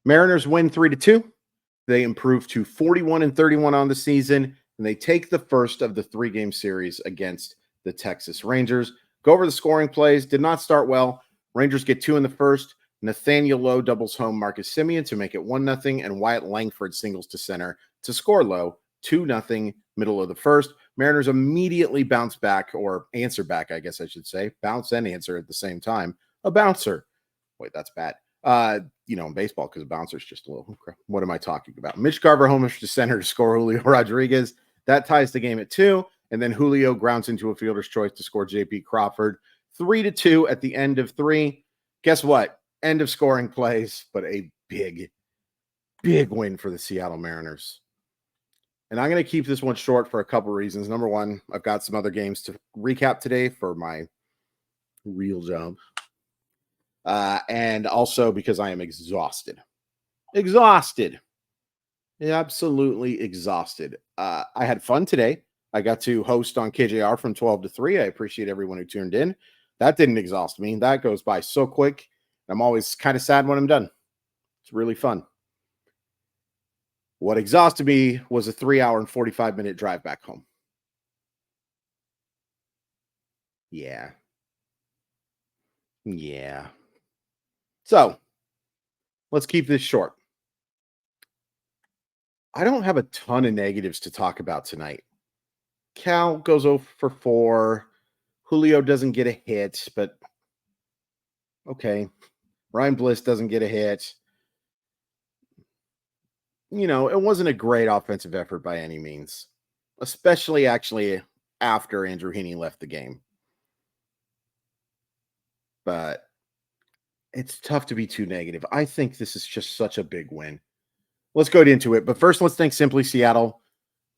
Mariners win 3-2. They improve to 41-31 on the season, and they take the first of the 3-game series against the Texas Rangers. Go over the scoring plays. Did not start well. Rangers get 2 in the first. Nathaniel Lowe doubles home Marcus Semien to make it 1-0, and Wyatt Langford singles to center to score Lowe 2-0, middle of the first. Mariners immediately bounce back, or answer back, I guess I should say. Bounce and answer at the same time. A bouncer. Wait, that's bad. In baseball, because a bouncer is just a little, what am I talking about? Mitch Garver homers to center to score Julio Rodriguez. That ties the game at 2. And then Julio grounds into a fielder's choice to score J.P. Crawford. 3-2 at the end of 3. Guess what? End of scoring plays, but a big, big win for the Seattle Mariners. And I'm going to keep this one short for a couple reasons. Number one, I've got some other games to recap today for my real job. And also because I am exhausted. Absolutely exhausted. I had fun today. I got to host on KJR from 12 to 3. I appreciate everyone who tuned in. That didn't exhaust me. That goes by so quick. I'm always kind of sad when I'm done. It's really fun. What exhausted me was a 3-hour and 45-minute drive back home. Yeah. So, let's keep this short. I don't have a ton of negatives to talk about tonight. Cal goes 0 for 4. Julio doesn't get a hit, but okay. Ryan Bliss doesn't get a hit. It wasn't a great offensive effort by any means, especially actually after Andrew Heaney left the game. But it's tough to be too negative. I think this is just such a big win. Let's go into it. But first, let's thank Simply Seattle.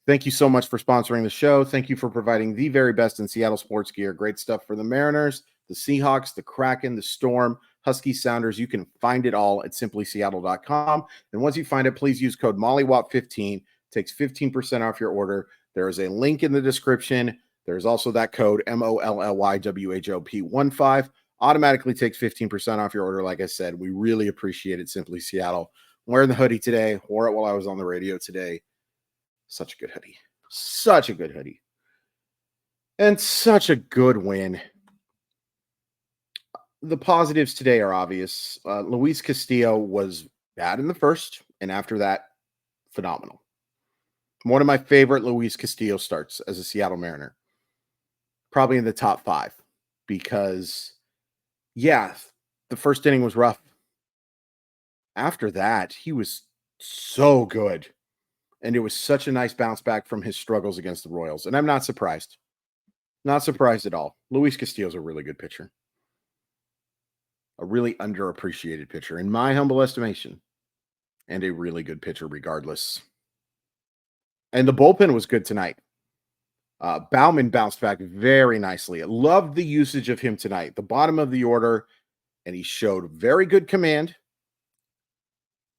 Thank you so much for sponsoring the show. Thank you for providing the very best in Seattle sports gear. Great stuff for the Mariners, the Seahawks, the Kraken, the Storm, Husky Sounders. You can find it all at simplyseattle.com. And once you find it, please use code MOLLYWOP15. Takes 15% off your order. There is a link in the description. There's also that code MOLLYWHOP15. Automatically takes 15% off your order. Like I said, we really appreciate it, Simply Seattle. I'm wearing the hoodie today. Wore it while I was on the radio today. Such a good hoodie. Such a good hoodie. And such a good win. The positives today are obvious. Luis Castillo was bad in the first, and after that, phenomenal. One of my favorite Luis Castillo starts as a Seattle Mariner. Probably in the top 5. Because, the first inning was rough. After that, he was so good. And it was such a nice bounce back from his struggles against the Royals. And I'm not surprised. Not surprised at all. Luis Castillo's a really good pitcher. A really underappreciated pitcher, in my humble estimation. And a really good pitcher regardless. And the bullpen was good tonight. Bauman bounced back very nicely. I loved the usage of him tonight. The bottom of the order. And he showed very good command.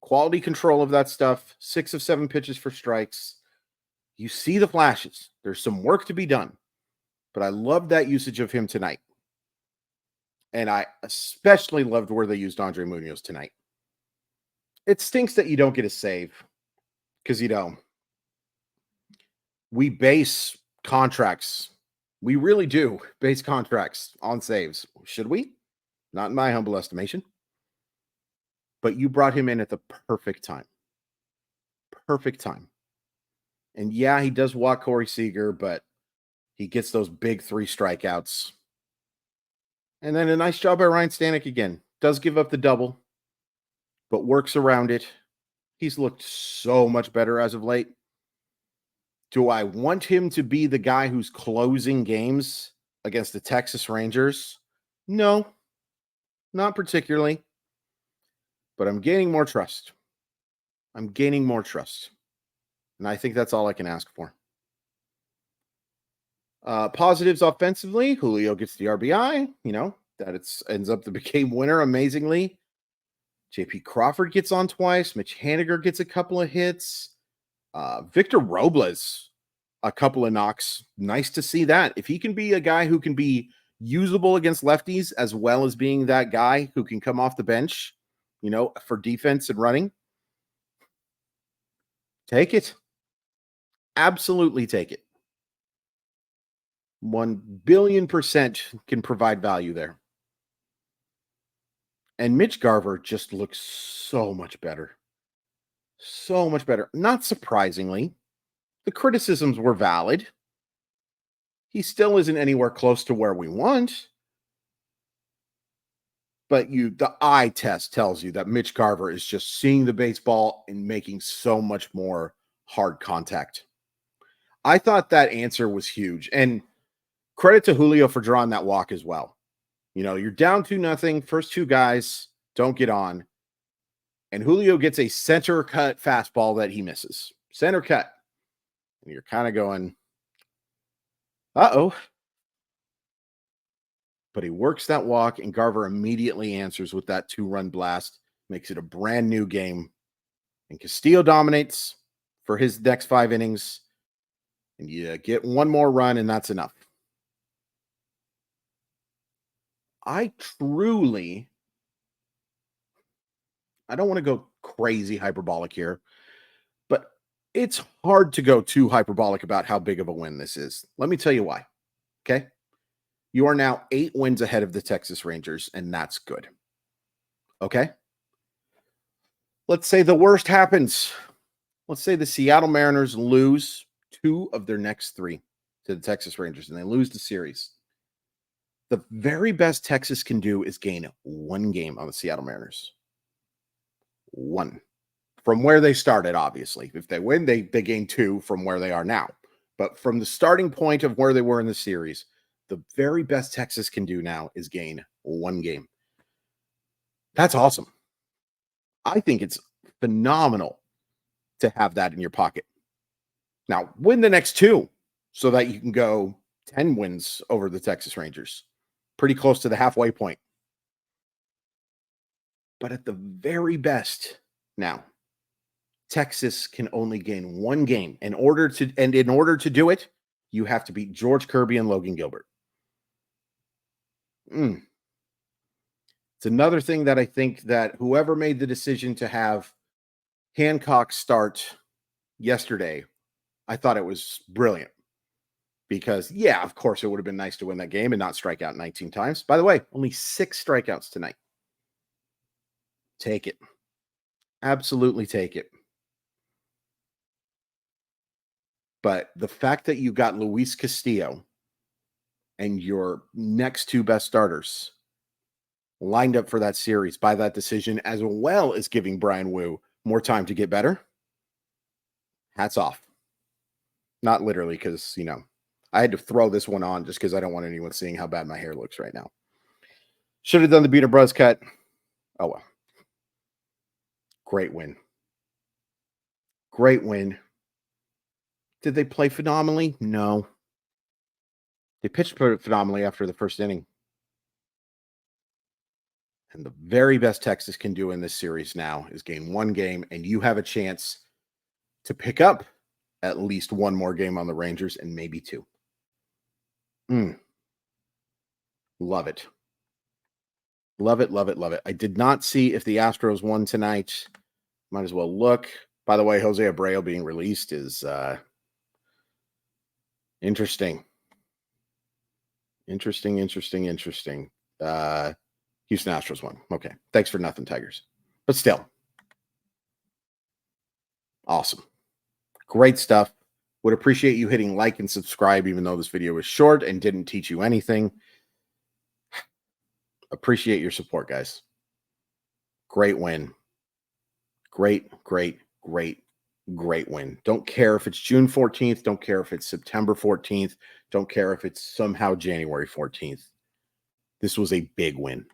Quality control of that stuff. 6 of 7 pitches for strikes. You see the flashes. There's some work to be done. But I love that usage of him tonight. And I especially loved where they used Andre Munoz tonight. It stinks that you don't get a save. Because, we base contracts. We really do base contracts on saves. Should we? Not in my humble estimation. But you brought him in at the perfect time. Perfect time. And he does walk Corey Seager, but he gets those big 3 strikeouts. And then a nice job by Ryan Stanek again. Does give up the double, but works around it. He's looked so much better as of late. Do I want him to be the guy who's closing games against the Texas Rangers? No, not particularly. But I'm gaining more trust. And I think that's all I can ask for. Positives offensively, Julio gets the RBI, that ends up the game winner amazingly. J.P. Crawford gets on twice. Mitch Haniger gets a couple of hits. Victor Robles, a couple of knocks. Nice to see that. If he can be a guy who can be usable against lefties as well as being that guy who can come off the bench, for defense and running, Take it. Absolutely take it. 1,000,000,000% can provide value there. And Mitch Garver just looks so much better. So much better. Not surprisingly, the criticisms were valid. He still isn't anywhere close to where we want. But the eye test tells you that Mitch Garver is just seeing the baseball and making so much more hard contact. I thought that answer was huge. And credit to Julio for drawing that walk as well. You're down 2-0. First two guys don't get on. And Julio gets a center cut fastball that he misses. Center cut. And you're kind of going, uh-oh. But he works that walk, and Garver immediately answers with that 2-run blast, makes it a brand new game. And Castillo dominates for his next 5 innings. And you get one more run, and that's enough. I don't want to go crazy hyperbolic here, but it's hard to go too hyperbolic about how big of a win this is. Let me tell you why. Okay. You are now 8 wins ahead of the Texas Rangers, and that's good. Okay. Let's say the worst happens. Let's say the Seattle Mariners lose 2 of their next 3 to the Texas Rangers, and they lose the series. The very best Texas can do is gain 1 game on the Seattle Mariners. 1. From where they started, obviously. If they win, they gain 2 from where they are now. But from the starting point of where they were in the series, the very best Texas can do now is gain 1 game. That's awesome. I think it's phenomenal to have that in your pocket. Now, win the next 2 so that you can go 10 wins over the Texas Rangers. Pretty close to the halfway point. But at the very best now, Texas can only gain 1 game. In order to do it, you have to beat George Kirby and Logan Gilbert. It's another thing that I think that whoever made the decision to have Hancock start yesterday, I thought it was brilliant. Because, yeah, of course, it would have been nice to win that game and not strike out 19 times. By the way, only 6 strikeouts tonight. Take it. Absolutely take it. But the fact that you got Luis Castillo and your next 2 best starters lined up for that series by that decision, as well as giving Brian Wu more time to get better, hats off. Not literally, because, I had to throw this one on just because I don't want anyone seeing how bad my hair looks right now. Should have done the Beater Buzz cut. Oh, well. Great win. Great win. Did they play phenomenally? No. They pitched phenomenally after the first inning. And the very best Texas can do in this series now is gain 1 game, and you have a chance to pick up at least 1 more game on the Rangers and maybe 2. Love it. Love it, love it, love it. I did not see if the Astros won tonight. Might as well look. By the way, Jose Abreu being released is interesting. Interesting. Houston Astros won. Okay. Thanks for nothing, Tigers. But still. Awesome. Great stuff. Would appreciate you hitting like and subscribe, even though this video was short and didn't teach you anything. Appreciate your support, guys. Great win. Great win. Don't care if it's June 14th. Don't care if it's September 14th. Don't care if it's somehow January 14th. This was a big win.